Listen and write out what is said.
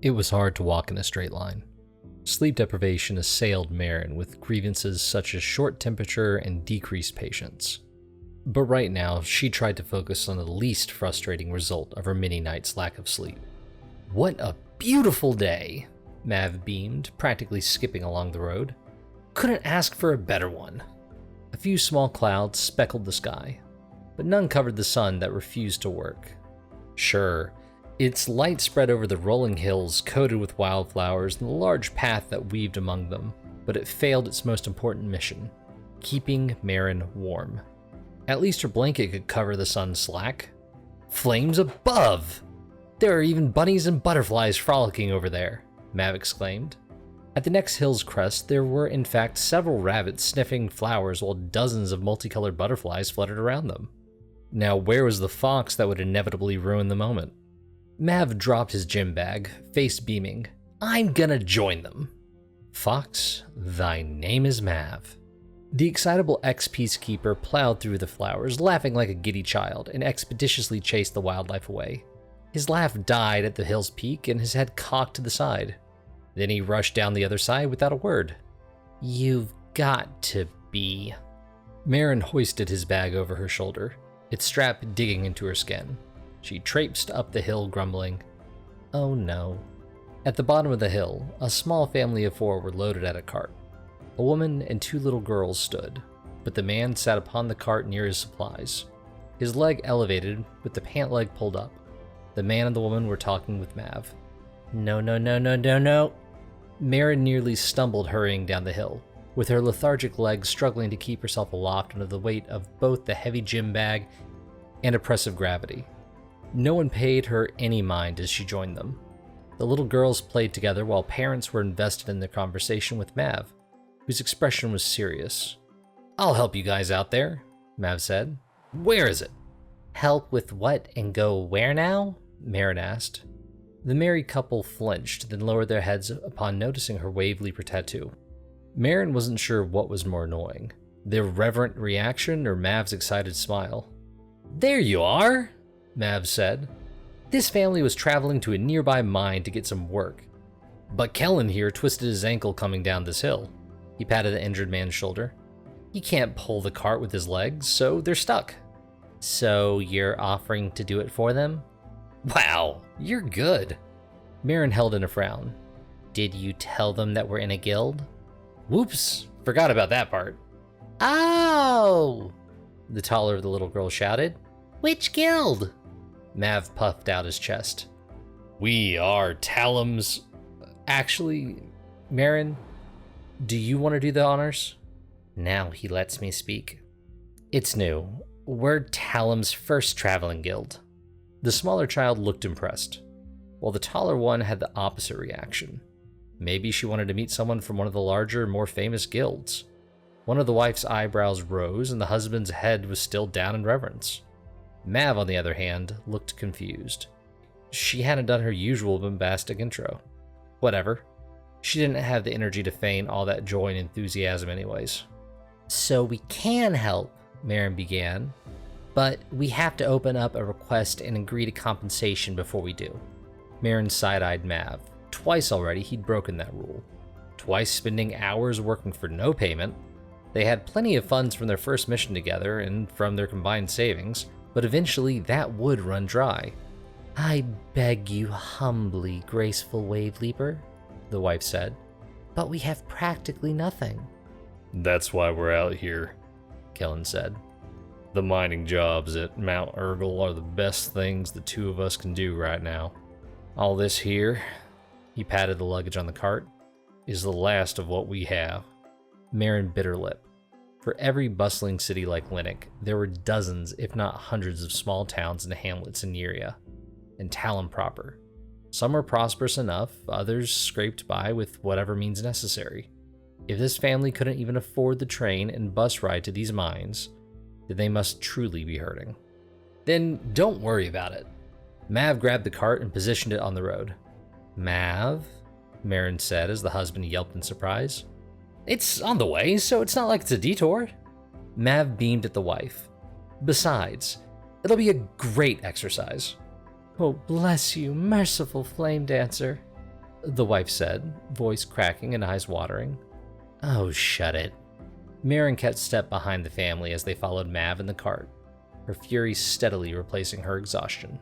It was hard to walk in a straight line. Sleep deprivation assailed Maren with grievances such as short temperature and decreased patience. But right now, she tried to focus on the least frustrating result of her many nights' lack of sleep. "What a beautiful day!" Mav beamed, practically skipping along the road. "Couldn't ask for a better one." A few small clouds speckled the sky, but none covered the sun that refused to work. Sure, its light spread over the rolling hills coated with wildflowers and the large path that weaved among them, but it failed its most important mission, keeping Maren warm. At least her blanket could cover the sun's slack. "Flames above! There are even bunnies and butterflies frolicking over there," Mav exclaimed. At the next hill's crest, there were in fact several rabbits sniffing flowers while dozens of multicolored butterflies fluttered around them. Now where was the fox that would inevitably ruin the moment? Mav dropped his gym bag, face beaming. "I'm gonna join them." "Fox, thy name is Mav." The excitable ex-peacekeeper plowed through the flowers, laughing like a giddy child, and expeditiously chased the wildlife away. His laugh died at the hill's peak, and his head cocked to the side. Then he rushed down the other side without a word. "You've got to be..." Maren hoisted his bag over her shoulder, its strap digging into her skin. She traipsed up the hill, grumbling, "Oh no." At the bottom of the hill, a small family of 4 were loaded at a cart. A woman and 2 little girls stood, but the man sat upon the cart near his supplies, his leg elevated with the pant leg pulled up. The man and the woman were talking with Mav. "No, no, no, no, no, no." Maren nearly stumbled hurrying down the hill, with her lethargic legs struggling to keep herself aloft under the weight of both the heavy gym bag and oppressive gravity. No one paid her any mind as she joined them. The little girls played together while parents were invested in their conversation with Mav, whose expression was serious. "I'll help you guys out there," Mav said. "Where is it?" "Help with what and go where now?" Maren asked. The married couple flinched, then lowered their heads upon noticing her wave leaper tattoo. Maren wasn't sure what was more annoying, their reverent reaction or Mav's excited smile. "There you are," Mav said. "This family was traveling to a nearby mine to get some work. But Kellen here twisted his ankle coming down this hill." He patted the injured man's shoulder. "He can't pull the cart with his legs, so they're stuck." "So you're offering to do it for them?" "Wow, you're good." Maren held in a frown. "Did you tell them that we're in a guild?" "Whoops, forgot about that part." "Oh!" the taller of the little girl shouted. "Which guild?" Mav puffed out his chest. "We are Talum's..." "Actually, Maren, do you want to do the honors?" Now he lets me speak. "It's new. We're Talum's first traveling guild." The smaller child looked impressed, while the taller one had the opposite reaction. Maybe she wanted to meet someone from one of the larger, more famous guilds. One of the wife's eyebrows rose and the husband's head was still down in reverence. Mav, on the other hand, looked confused. She hadn't done her usual bombastic intro. Whatever. She didn't have the energy to feign all that joy and enthusiasm anyways. "So we can help," Maren began, "but we have to open up a request and agree to compensation before we do." Maren side-eyed Mav. Twice already he'd broken that rule. Twice spending hours working for no payment. They had plenty of funds from their first mission together and from their combined savings, but eventually that would run dry. "I beg you humbly, graceful wave leaper," the wife said, "but we have practically nothing." "That's why we're out here," Kellen said. "The mining jobs at Mount Urgle are the best things the 2 of us can do right now. All this here," he patted the luggage on the cart, "is the last of what we have." Maren bit her lip. For every bustling city like Linnock, there were dozens, if not hundreds, of small towns and hamlets in the area, and Talon proper. Some were prosperous enough, others scraped by with whatever means necessary. If this family couldn't even afford the train and bus ride to these mines, then they must truly be hurting. "Then don't worry about it." Mav grabbed the cart and positioned it on the road. "Mav?" Maren said as the husband yelped in surprise. "It's on the way, so it's not like it's a detour." Mav beamed at the wife. "Besides, it'll be a great exercise." "Oh, bless you, merciful flame dancer," the wife said, voice cracking and eyes watering. Oh, shut it. Maren kept step behind the family as they followed Mav in the cart, her fury steadily replacing her exhaustion.